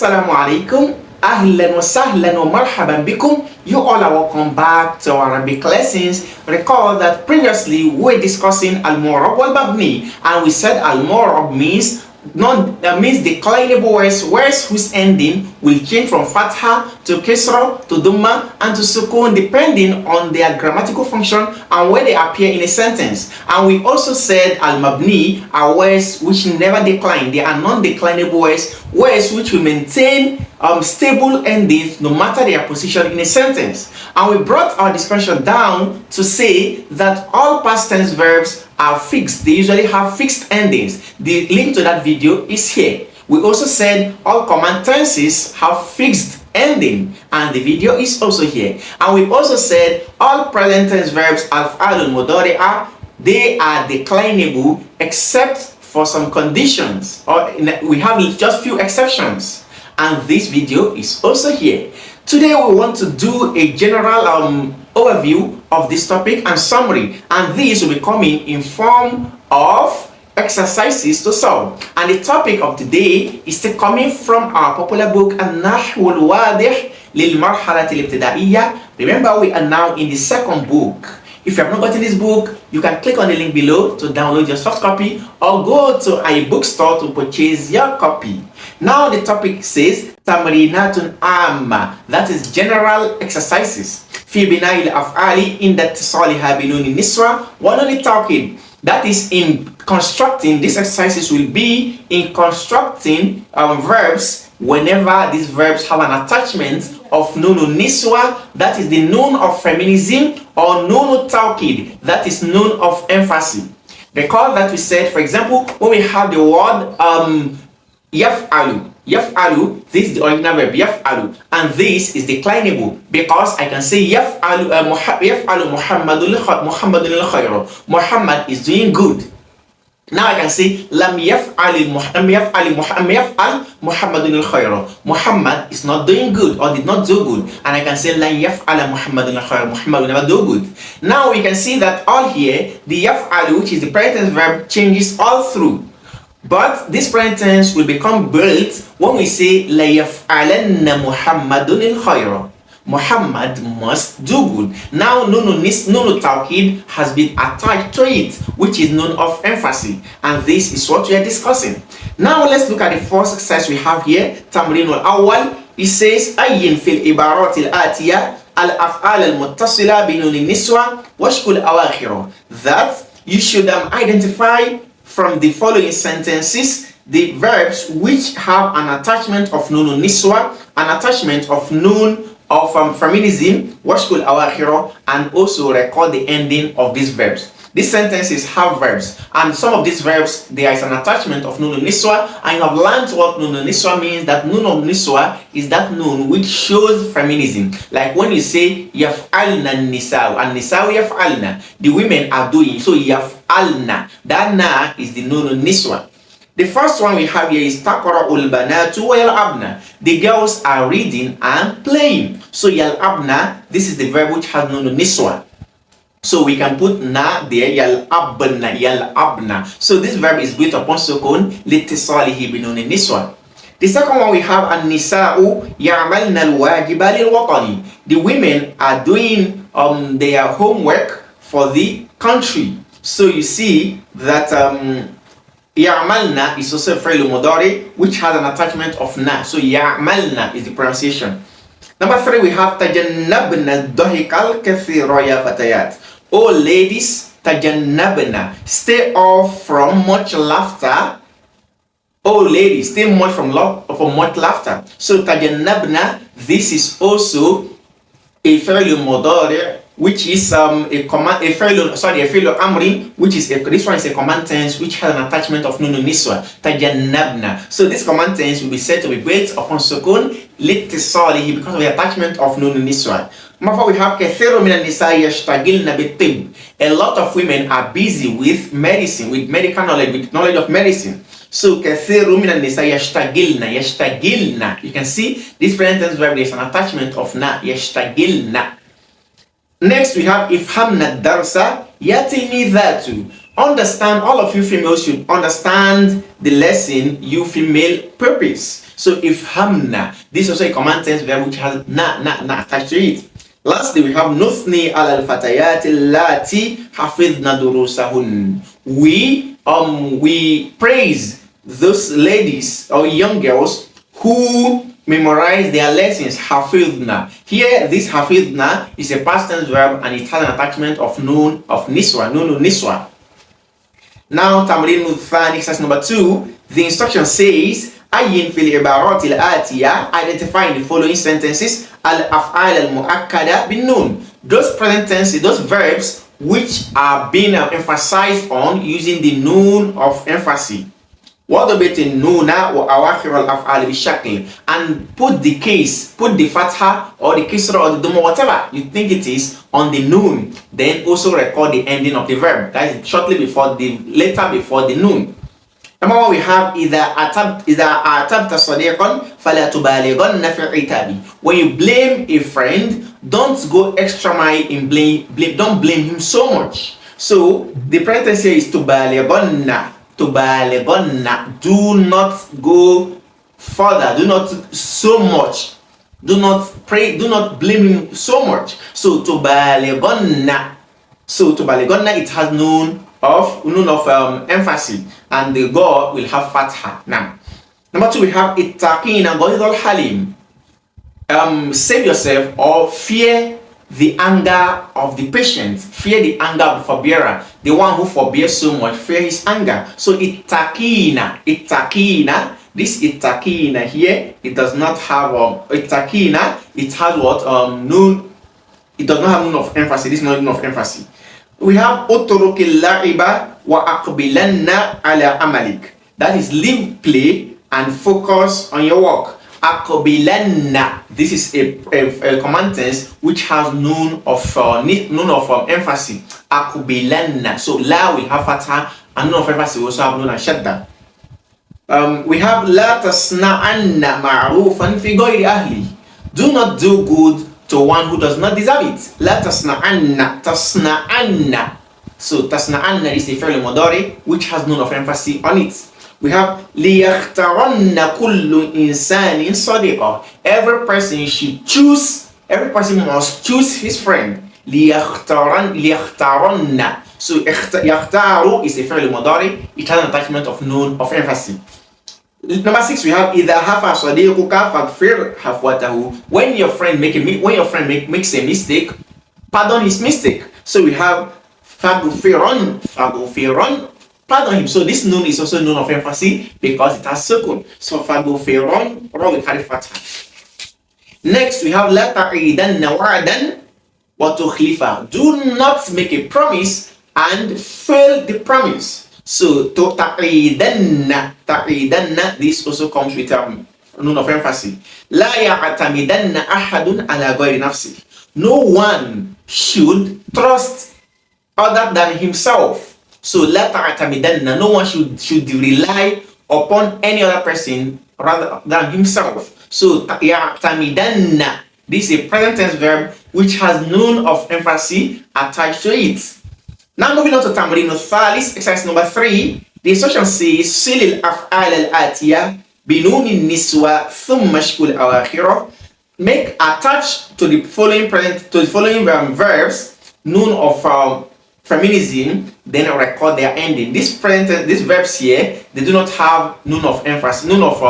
Assalamu alaikum. Ahlan wa sahlan wa marhaban bikum. You all are welcome back to our Arabic lessons. Recall that previously we were discussing al-mu'rab wal-mabni, and we said al-mu'rab means declinable words whose ending will change from fatha to kisra to dhamma and to sukun depending on their grammatical function and where they appear in a sentence. And we also said al-mabni are words which never decline. They are non-declinable words which will maintain stable endings no matter their position in a sentence. And we brought our discussion down to say that all past tense verbs are fixed. They usually have fixed endings. The link to that video is here. We also said all command tenses have fixed ending, and the video is also here. And we also said all present tense verbs al-fa'al al-mudari'ah, they are declinable except for some conditions, or we have just few exceptions. And this video is also here. Today we want to do a general overview of this topic and summary, and these will be coming in form of exercises to solve. And the topic of today is coming from our popular book النحو الواضح للمرحلة الابتدائية. Remember, we are now in the second book. If you have not gotten this book, you can click on the link below to download your soft copy or go to a bookstore to purchase your copy. Now the topic says tamrinatun amma, that is general exercises. في بناء الأفعال عند اتصالها بنون النسوة ونون التوكيد. That is, in constructing, these exercises will be in constructing verbs whenever these verbs have an attachment of nunu niswa, that is the noun of feminism, or nunu tawkid, that is noun of emphasis. Recall that we said, for example, when we have the word yaf'alu, this is the original verb yaf'alu, and this is declinable because I can say yaf'alu Muhammadun al-khayra. Muhammad is doing good. Now I can say lam yaf'al Muhammadun al-khayra. Muhammad is not doing good or did not do good, and I can say lam yaf'al Muhammadun al-khayra. Muhammad will never do good. Now we can see that all here the yaf'alu, which is the present tense verb, changes all through. But this present tense will become built when we say la yaf'alanna Muhammadun al-khayra. Muhammad must do good. Now nunu tawkid has been attached to it, which is none of emphasis, and this is what we are discussing. Now let's look at the first exercise we have here. Tamrin al-awwal. It says ayyin fil ibarat al-atiya al-af'al al-muttasila bi nun niswa washkul awakhir. That you should identify from the following sentences the verbs which have an attachment of nun niswa, an attachment of nun of feminism, washkul awakhiro, and also record the ending of these verbs. These sentences have verbs, and some of these verbs there is an attachment of nun niswa, and you have learned what nun niswa means. That nun of niswa is that nun which shows feminism. Like when you say yaf'alna nisa'u, and nisa'u yaf'alna, the women are doing, so yaf'alna, that na is the nun niswa. The first one we have here is taqra'ul banatu wa yal'abna. The girls are reading and playing. So yal'abna, this is the verb which has nun niswa. So we can put na there, yal'abna. So this verb is built upon sukun litisalihi bi nun niswa. The second one we have an-nisa'u ya'malna al-wajiba lil-watani. The women are doing their homework for the country. So you see that ya'malna is also a fi'l mudari which has an attachment of na. So ya'malna is the pronunciation. Number 3 we have tajannabna dhahikal kathira ya fatayat. Oh ladies, tajannabna, stay off from much laughter. Oh ladies, stay from much laughter. So tajannabna, this is also a fi'l mudari which is a fi'l amrin, which is this one is a command tense which has an attachment of nun niswa, tajannabna. So this command tense will be said to be built upon sukun litisalihi because of the attachment of nun niswa. Number 4 we have kathiru min an-nisa yashtagilna bit-tibb. A lot of women are busy with medicine, with medical knowledge, with knowledge of medicine. So kathiru min an-nisa yashtagilna. You can see this present tense verb is an attachment of na, yashtagilna. Next we have ifhamna darsa yatilmidhatu. Understand, all of you females should understand the lesson, you female purpose. So ifhamna, this is also a command tense verb which has na attached to it. Lastly, we have nuthni ala al-fatayat allati hafidna durusahun. We praise those ladies or young girls who memorize their lessons. Hafidna. Here, this hafidna is a past tense verb and it has an attachment of nun of niswa, nunu niswa. Now, tamrin thani, exercise number 2. The instruction says, ayin fil ibarat al-atiya, identify in the following sentences al-af'al al-mu'akkada bin nun. Those present tenses, those verbs which are being emphasized on using the nun of emphasis. وضبط النون وأواخر الأفعال بالشكل, and put the fatha or the kisra or the dhamma, whatever you think it is, on the nun. Then also record the ending of the verb, that is shortly before the letter before the nun. Number 1, we have إذا أعتبت صديقا فلا تبالغن في العتاب. When you blame a friend, don't go extra mile in blame. Don't blame him so much. So the present tense here is تبالغن. Do not go further. Do not so much. Do not pray. Do not blame him so much. So tubaligonna. It has nun of emphasis, and the go will have fatha. Now, number 2, we have ittaqina ghaydhal halim. Save yourself or fear the anger of the patient. Fear the anger of the forbearer. The one who forbears so much, fear his anger. So ittaqina. This ittaqina here, it does not have ittaqina. It has what nun. It does not have nun of emphasis. This is not nun of emphasis. We have utrukil la'iba wa aqbilanna ala amalik. That is, leave play and focus on your work. Aqbilanna. This is a command tense which has nun of emphasis. Aqbilanna. So la will have fatha and nun of emphasis will also have nun and shadda. We have la tasna'anna ma'rufan fi ghayri ahli. Do not do good to one who does not deserve it. La tasna'anna. So tasna'anna is a fi'l mudari which has nun of emphasis on it. We have liyakhtaranna kullu insanin sadiqa. Every person must choose his friend. Liyakhtaranna. So yakhtaru is a fi'l mudari. It has an attachment of nun of emphasis. Number 6, we have idha hafa sadiquka faghfir hafwatahu. When your friend makes a mistake, pardon his mistake. So we have faghfiran. Pardon him. So this nun is also nun of emphasis because it has sukun. So faghfiran, ra will carry fatha. Next, we have la ta'idanna wa'dan wa tukhlifa. Do not make a promise and fail the promise. So to ta'idanna, this also comes with nun of emphasis. La ya'tamidanna ahadun ala ghayri nafsi. No one should trust other than himself. So la ta'tamidanna, no one should rely upon any other person rather than himself. So ya'tamidanna, this is a present tense verb which has nun of emphasis attached to it. Now moving on to tamrin thalis, exercise number 3. The instruction says silil af'al al-atiya binunin niswa thumma shkul awakhirah. Make attach to the following verbs nun of feminism, then record their ending. These verbs here, they do not have nun of emphasis, nun of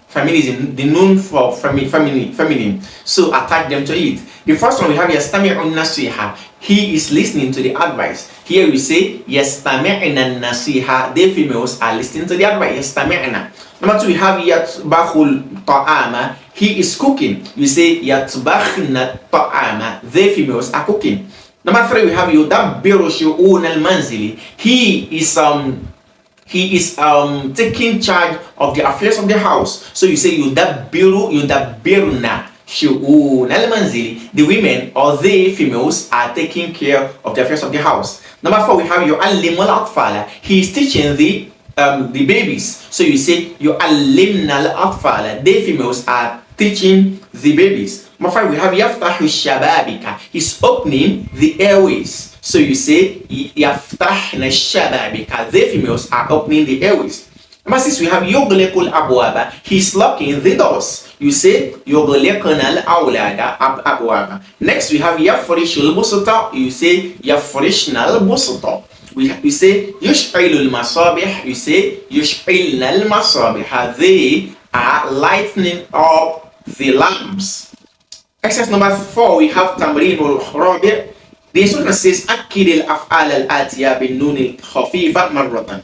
feminism, the nun for feminine. So attach them to it. The first one we have yastami'un nasiha. He is listening to the advice. Here we say yastami'na nasiha. The females are listening to the advice. Yastami'na. Number 2, we have yatbahul ta'ama. He is cooking. You say yatbakhna ta'ama. The females are cooking. Number 3, we have yudabbiru shu'un al-manzili. He is taking charge of the affairs of the house. So you say yudabbiruna shu'un al-manzili. The women or the females are taking care of the affairs of the house. Number 4, we have yu'allimu al-atfala. He is teaching the babies. So you say yu'allimna al-atfala. The females are teaching the babies. Number 5, we have yaftahu shababika. He's opening the airways. So you say yaftahna shababika. The females are opening the airways. Number 6, we have يغلق الأبواب. He's locking the doors. You say يغلقنا الأولاد أبواب. Next, we have يفرش البسطة. You say يفرشنا البسطة. We say يشعل المصابيح. You say يشعلنا المصابيح. They are lighting up the lamps. Exercise number 4, we have تمرين الرابع. The instruction says أكد الأفعال الآتية بالنون الخفيفة مرة.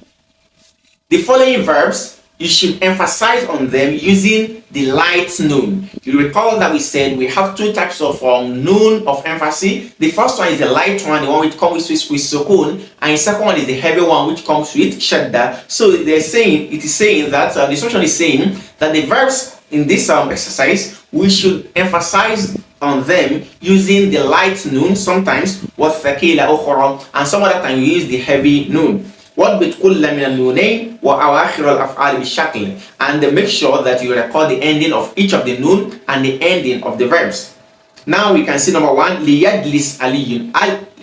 The following verbs, you should emphasize on them using the light noon. You recall that we said we have two types of noon of emphasis. The first one is the light one, the one which comes with sukun, and the second one is the heavy one which comes with shadda. So it is saying that the instruction is saying that the verbs in this exercise, we should emphasize on them using the light noon sometimes, وَالثَّقِيلَ أُخْرَى, and some other time we use the heavy noon. وَاضْبِطْ كُلَّ مِنَ النُّونَيْنِ وَأَوَاخِرَ الْأَفْعَالِ بِالشَّكْلِ, and make sure that you record the ending of each of the noon and the ending of the verbs. Now we can see number 1, لِيَجْلِسْ عَلِيٌّ.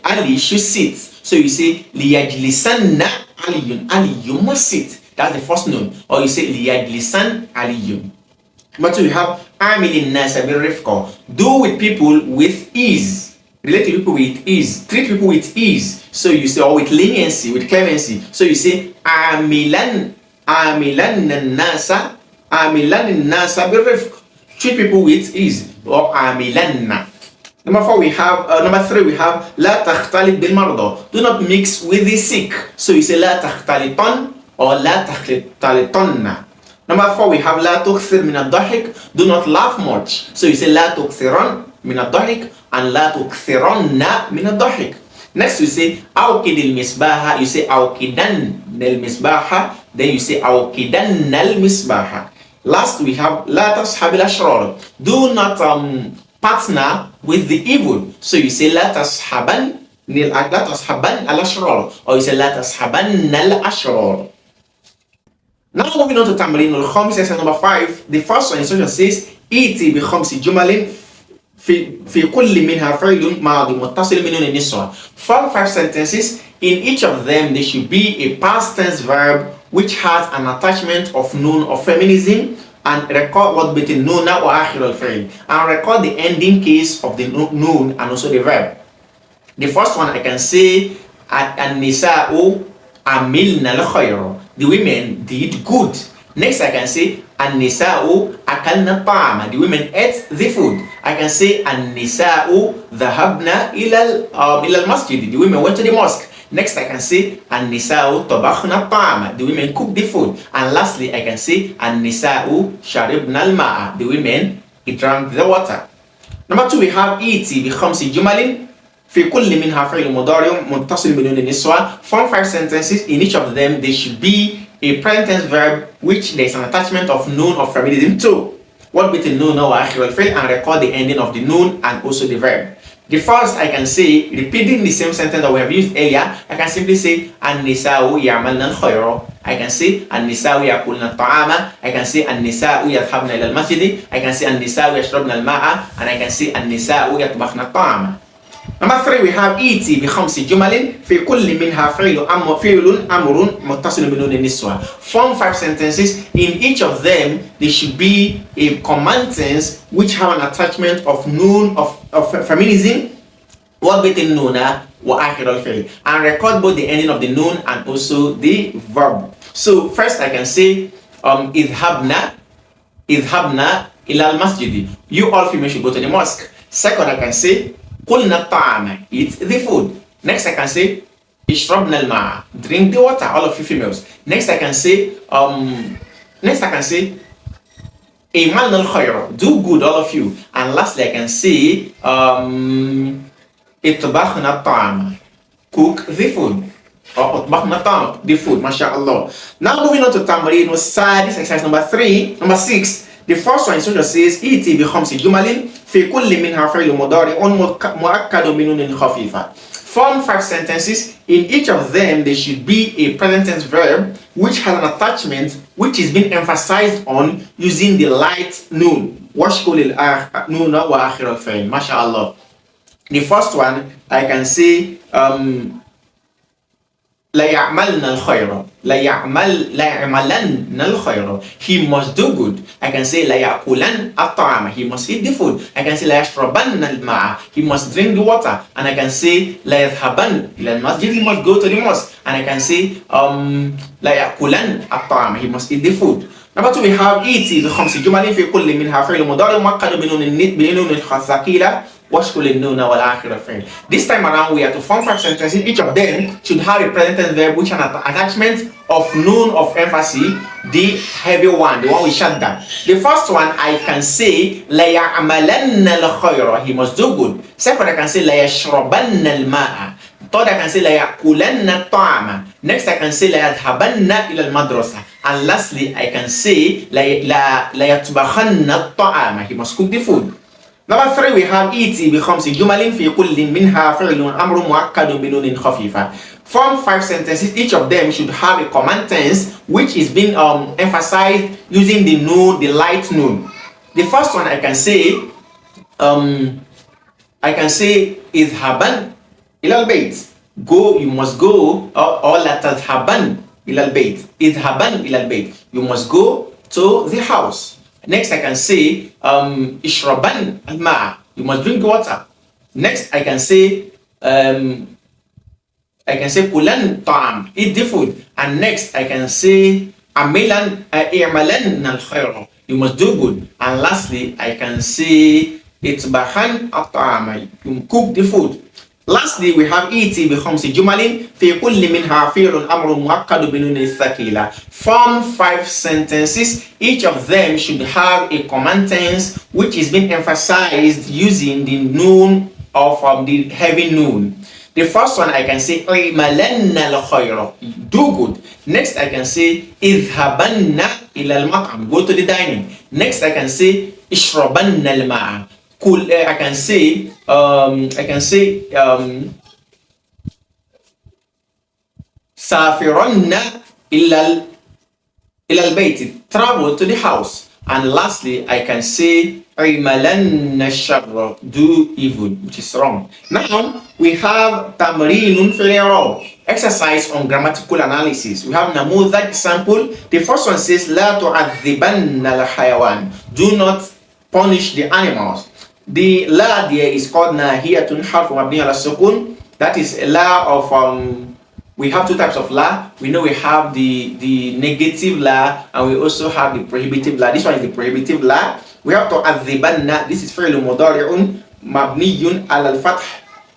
Ali should sit. So you say لِيَجْلِسَنَّ عَلِيٌّ. Ali must sit. That's the first noon. Or you say لِيَجْلِسَنْ عَلِيٌّ. Number 2, we have عَامِلِ النَّاسَ بِالرِّفْقِ. Do with people with ease. Relate to people with ease. Treat people with ease. So you say, or with leniency, with clemency. So you say عَامِلًا النَّاسَ بِالرِّفْقِ. Treat people with ease. Or عَامِلًا. Number 3, we have لا تختلط بالمرضى. Do not mix with the sick. So you say لا تختلطن or لا تختلطن. Number 4, we have لا تكثر من الضحك. Do not laugh much. So you say لا تكثرن من الضحك and لا تكثرن من الضحك. Next we say أوقد المصباح. You say أوقدن المصباح. Then you say أوقدن المصباح. Last we have لا تصحب الأشرار. Do not partner with the evil. So you say لا تصحبن الأشرار, or you say لا تصحبن الأشرار. Now moving on to تمرين الخامس, exercise number 5. The first one instruction says ائتي بخمس جمل في كل منها فعل ماضي متصل من نون النسوة. Form 5 sentences. In each of them there should be a past tense verb which has an attachment of noun of feminism, and record what between noun وآخر الفعل, and record the ending case of the noun and also the verb. The first one I can say النساء عملن الخير. The women did good. Next I can say النساء أكلن الطعام. The women ate the food. I can say النساء ذهبن إلى المسجد. The women went to the mosque. Next I can say النساء طبخن الطعام. The women cooked the food. And lastly I can say النساء شربن الماء. The women drank the water. Number 2, we have ائتي بخمس جمل في كل منها فعل مضارع متصل بنون النسوة. Form 5 sentences. In each of them there should be a present tense verb which there is an attachment of noun of feminism to. What between noun وآخر الفعل, and record the ending of the noun and also the verb. The first I can say, repeating the same sentence that we have used earlier, I can simply say النساء يعملن الخير. I can say النساء يأكلن الطعام. I can say النساء يذهبن إلى المسجد. I can say النساء يشربن الماء. And I can say النساء يطبخن الطعام. Number 3, we have ائتي بخمس جمل في كل منها فعل أمر متصل بنون النسوة. Form 5 sentences. In each of them there should be a command tense which have an attachment of noun of feminism, what between noun وآخر الفعل, and record both the ending of the noun and also the verb. So first I can say اذهبنا إلى المسجد. You all females should go to the mosque. Second I can say قلنا الطعام, eat the food. Next I can say اشربنا الماء, drink the water, all of you females. Next I can say اعملنا الخير, do good, all of you. And lastly I can say اطبخنا الطعام, cook the food, or اطبخنا الطعام, the food. MashaAllah. Now moving on to تمرين والسادس, exercise number 6. The first one instruction says ائتي بخمس جمل في كل منها فعل مضارع مؤكد بنون خفيفة. Form 5 sentences. In each of them there should be a present tense verb which has an attachment which is being emphasized on using the light noun. واشكل النون وآخر الفعل. MashaAllah. The first one I can say لا يعملن الخير لا يعملن الخير. He must do good. I can say لا يأكلن الطعام. He must eat the food. I can say لا يشربن الماء. He must drink the water. And I can say لا يذهبن إلى المسجد. He must go to the mosque. And I can say لا يأكلن الطعام. He must eat the food. Number 2, we have إيتي بخمس جمل في كل منها فعل مضارع مؤكد بنون الثقيلة واشكل النون والآخر فعل. This time around we have to form 5 sentences. Each of them should have a present tense verb which an attachment of noon of emphasis, the heavy one, the one we shut down. The first one I can say لا يعملن الخير. He must do good. Second I can say لا يشربن الماء. Third I can say لا يأكلن الطعام. Next I can say لا يذهبن إلى المدرسة. And lastly I can say لا يطبخن الطعام. He must cook the food. Number 3, we have إيتي بخمس جمل في كل منها فعل أمر مؤكد بنون خفيفة. Form 5 sentences. Each of them should have a command tense which is being emphasized using the noon, the light noon. The first one I can say اذهبن إلى البيت. Go, you must go, or لا تذهبن إلى البيت. اذهبن إلى البيت. You must go to the house. Next, I can say, ishraban al-ma'a. You must drink water. Next, I can say, kulan ta'am. Eat the food. And next, I can say, i'malan al-khayra. You must do good. And lastly, I can say, itbahan al-ta'am. You cook the food. Lastly, we have إيتي بخمس جمل في كل منها فعل أمر مؤكد بنون الثقيلة. Form 5 sentences. Each of them should have a command tense which is being emphasized using the noon of the heavy noon. The first one I can say اعملن الخير. Do good. Next I can say اذهبن إلى المطعم. Go to the dining. Next I can say اشربن الماء. Cool. I can say سافرن إلى البيت. Travel to the house. And lastly, I can say عملن الشر. Do evil, which is wrong. Now we have تمرين في الإعراب. Exercise on grammatical analysis. We have نموذج example. The first one says لا تعذبن الحيوان. Do not punish the animals. The la there is called nahiyatun harf mabni ala sukun. That is a la of we have 2 types of la. We know we have the negative la and we also have the prohibitive la. This one is the prohibitive la. We have to adhibanna. This is fi'l mudari'un mabniyun ala al-fath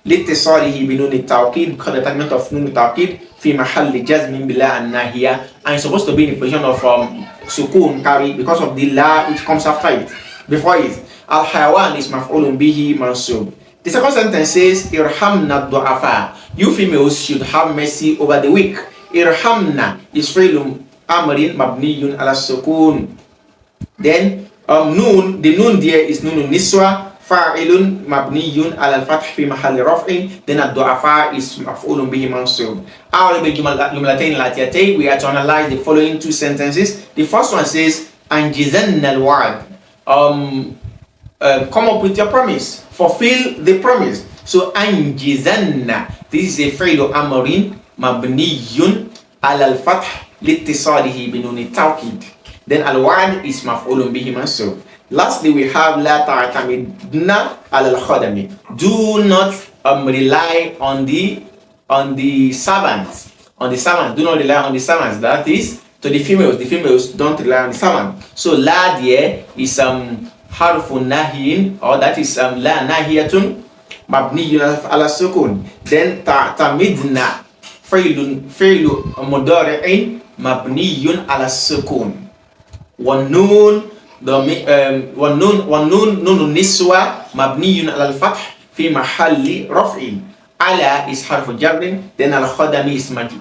litisalihi binun at-tawkid, because the attachment of nun at-tawkid fi mahalli jazmin bila an-nahiya, and it's supposed to be in a position of sukun carry because of the la which comes after it. Before it, al-hayawan is maf'ulun bihi mansub. The second sentence says irhamna du'afa. You females should have mercy over the weak. Irhamna is fi'lun amrin mabniyun ala sukun. Then noon, the noon there is noon niswa, fa'ilun mabniyun ala al-fath fi mahalli raf'in. Then ad-du'afa is maf'ulun bihi mansub. We are to analyze the following 2 sentences. The first one says anjizanna al-wa'd. Come up with your promise, fulfill the promise. So anjizanna, this is a fi'l amrin mabniyun ala al-fath litisalihi binun at-tawkid. Then al-wa'd is maf'ulun bihi mansub. Lastly, we have la ta'tamidna ala al-khadami. Do not rely on the servants. Do not rely on the servants. That is to the females. The females don't rely on the servant. So la there is harfun nahiyin, or that is la nahiyatun mabniyun ala sukun. Then ta'tamidna fi'lu mudari'in mabniyun ala sukun. والنون نون النسوة مبني على الفتح في محل رفع. على is حرف جر. Then الخدم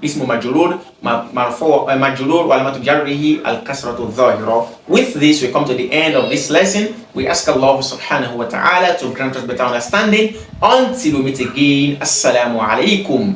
اسم مجرور مرفوع مجرور وعلامة جره الكسرة الظاهرة. With this we come to the end of this lesson. We ask Allah subhanahu wa ta'ala to grant us better understanding. Until we meet again, Assalamu alaikum.